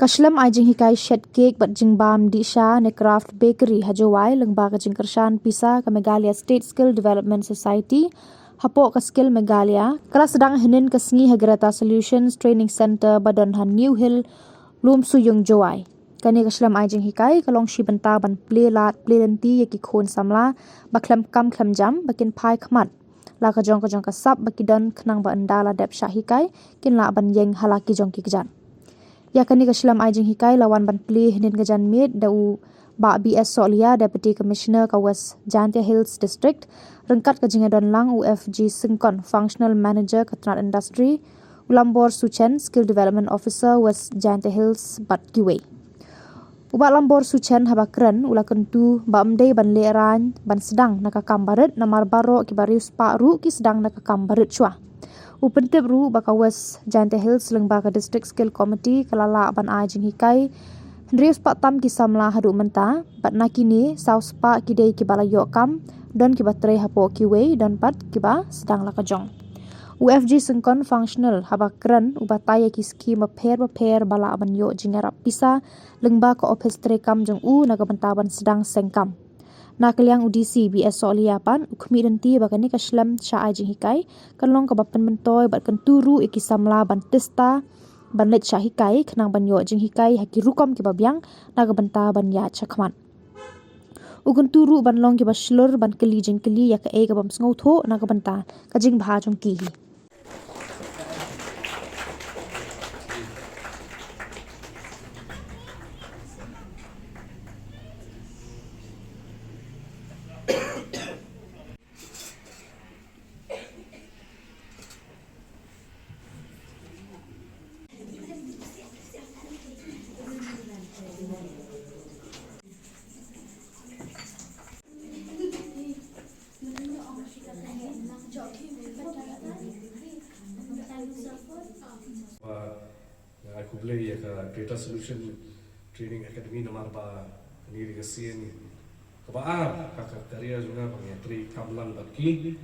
Kashlam ai jing hikai shed cake bat jing bam di sha ne craft bakery hajawai lengba ka jing kershan pisa ka Megalia State Skill Development Society hapo ka skill Megalia kala sedang hinin ka sngi Hagrata Solutions Training Center Badon Han New Hill Lum Suyung Jawai kani kashlam ai jing hikai kalong shi benta ban play lat play lenti yaki khon samla baklam kam khlam jam bakin phai khmat la ka jong ka sap bakidon khnang ba andala dep sha hikai kin la ban yeng halaki jong ki jan ya kani kashlam ai jing hikai lawan ban pli hinin gajan mit dau ba BS Solia Deputy Commissioner ka West Jantia Hills District rengkat ka jingadon lang UFG Singkon Functional Manager ka Ternat Industry Ulambor Suchen Skill Development Officer West Jantia Hills Bat Kiwei Ubat Lambor Suchen habakren ula kentu ba mdei ban leran ban sedang nakakam baret namar baro ki barius paru ki sedang nakakam baret chua Upentip ru baka West Jantia Hills lengbaka District Skill Committee kalala ban ajing hikai Hendrius pak tam ki samla hadu menta bat nakini saus pak kidei ki bala yokam don ki baterai hapo ki wei don pat ki ba sedang la kajong UFG Sengkon Functional habakran ubataya ki ski maper bala ban yo jingarap pisa lengba ka office trekam jong naga bentaban sedang sengkam Nakaliang UDC BS Solia pan ukmi denti bakani kashlam sha ajing hikai kanlong ka bapan mentoy bat kenturu iki samla ban testa ban let sha hikai khnang ban yo jing hikai haki rukom ki babyang naga benta ban ya chakman ugun turu ban long ki baslur ban keli jing keli ya ka e ka bam sngo tho naga benta ka jing bha jong ki hi Aku beli ya ke Data Solution Training Academy nomor ba ni regasian kebaa kakak karya juga pengetri kamlan baki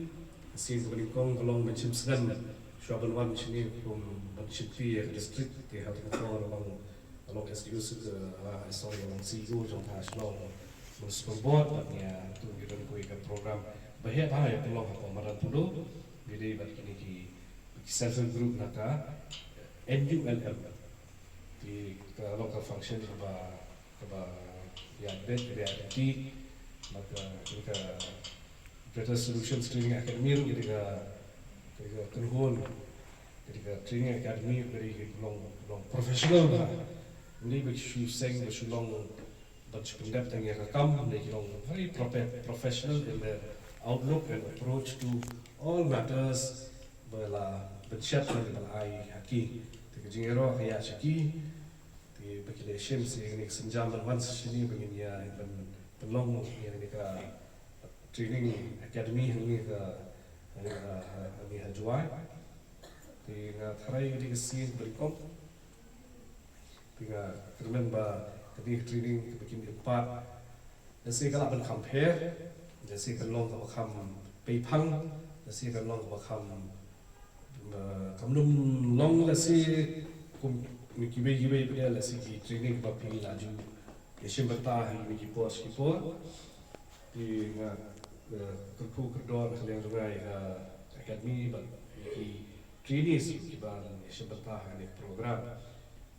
sin berikong kolong macam segan shuaban wan sini from Banchipi ya district di hal motor bang along SDU sorry bang CEO jong tas long municipal board ya tu kita koi ke program bahaya bahaya pelong apa maran pulo jadi bagi ni ki self group naka NULM di local function keba ya bed reality maka kita Data Solutions Training Academy kita kenhon kita training academy dari long professional lah ini bagi seng bagi long bunch pendap tengah rakam dari long very professional in the outlook and approach to all matters bala benchat bala ai haki jingero kaya chaki di population sing ni senjam ban sini begini ya belong ni ka training academy ni ka ni hajwai di na tharai di si berkom tiga kermen ba di training begini empat nasi kalau ban compare nasi kalau ka kham peipang nasi kalau ka kham kamnum long nasi miki begi dia nasi ki training ba pi laju yesim bata hi miki pos ki po di nga kerpu kedor kalian rungai academy ba miki trainees ki ba yesim bata ni program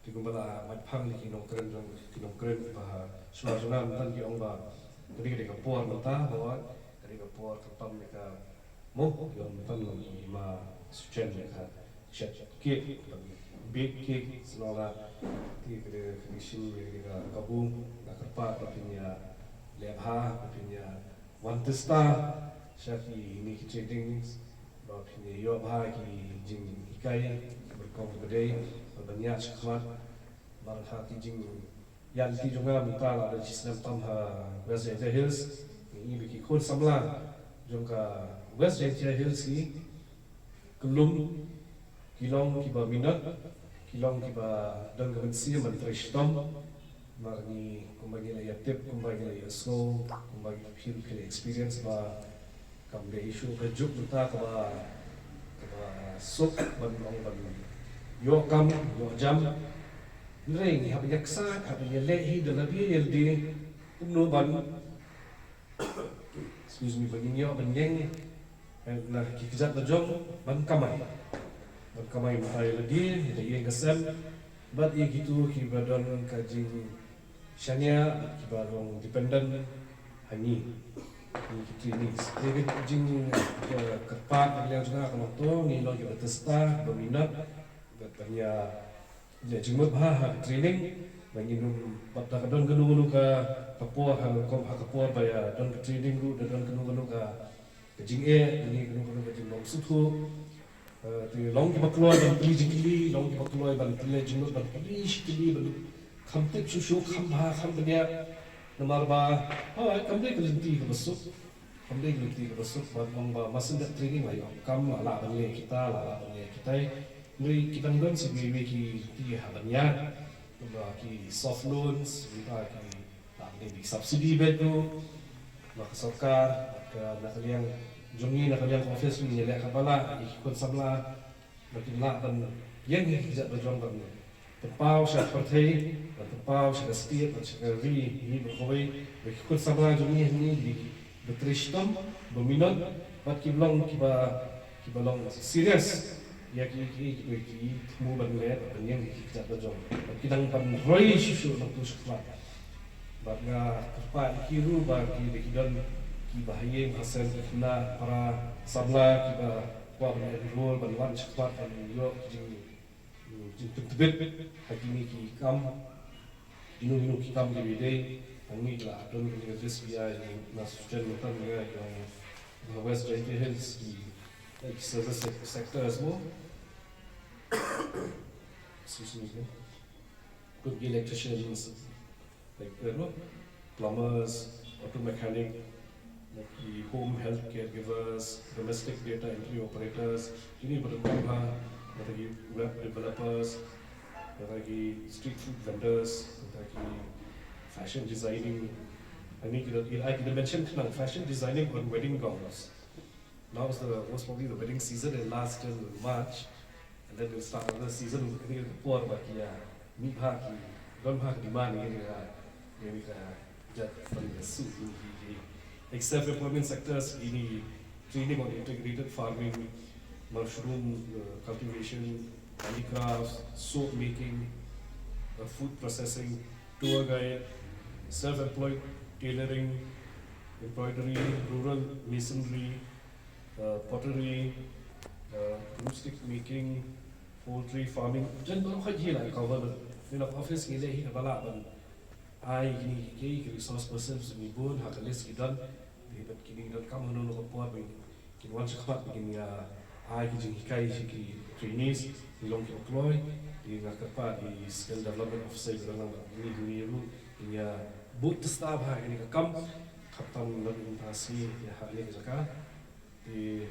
di kumbala mat phang ni kinong kren ba suasana tan ki ong ba kadi ka por mata bawa kadi ka por kapam ni ka mo yon tan ni ma suchen ka chat cake big cake selola di kede commission mereka kabung nak kerpa punya lebha punya one testa syaki ini trading punya yo bha ki jing ikai berkom gede banyak sekhmat marha ki jing yang ti juga minta ada sistem tam ha West Jantia Hills ini biki khon samla jongka West Jantia Hills ki kelum kilong kiba minat kilong kiba dan kemensi menteri stom marni kumbagi la yatip kumbagi la yaso kumbagi feel experience ba kamde issue ka juk buta ka sok ban ong ban yo kam yo jam Nreng hab yaksa hab yelehi dalabi yelde umno ban excuse me bagin yo ban yeng na kikijat na jong ban kamay mahay lagi da yeng kasem bat ye gitu ki badon kajing shania ki badong dependent hani ni clinics dia jing kepat yang juga kalau tu ni lo ki batesta berminat batanya ya jingmut bah training banginum batta kadon ganu ka kapua ha kom ha kapua baya don training ru don ganu ka jing ni ganu ka jing long suthu ti long ki baklo ban pli jingli long ki baklo ban pli jingmut ban pli shikli ban khamte chu kham ba kham banya namar ba ha kamde kelinti ka basuk kamde kelinti ka basuk ba long ba masin da training lai kam ala ban le kita la ban le kita Noi kita ngân si we ki habanya ba ki soft loans ba ki ni subsidy bedo ba sarkar ka nakaliang jungi nakaliang office ni le kapala ikut sabla ba ki la ban yang ki jat ba jong ban tempau sa partai ba tempau sa state ba sa ni ba koi ba ikut sabla jungi ni di betristom dominant ba ki long serious ya ki mu ban le ban yang ki jat ba jong kita ban roi susu nak tu sekolah bat nga pa ki ru ba ki de don ki bahaye hasan na para sabla ki ba wa ban rol ban wan sekolah ban yo jing tebet hakini ki kam inu ki kam de bide angi la don ki this biya ni na sujen mutan nga yang West J.P. Hills ki service sector as well. Excuse me. Could be electricians, like plumbers, auto mechanic, like the home health caregivers, domestic data entry operators, ini berumah, lagi web developers, lagi street food vendors, lagi fashion designing. I can mention fashion designing on wedding gowns. Now is most probably the wedding season and last till March. And then we'll start another season. I think it's poor, but yeah, me park, don't park demand ni ka jat from the suit like self-employment sectors ini training on integrated farming, mushroom cultivation, handicrafts, soap making, food processing, tour guide, self-employed tailoring, embroidery, rural masonry, pottery, broomstick making, poultry farming. Jan baru kaji lah cover. Ni nak office ni leh bala ban. Ai ni ke resource person semibun hak list kidan. Hebat kini dan kamu nono kepuat bin. Kini wan cepat begini ya. Ai kijing hikai ki trainees di long employ di nak kepat di skill development officer dalam ni ru ini ya boot staff ha ini kam kapten implementasi ya hal ini juga di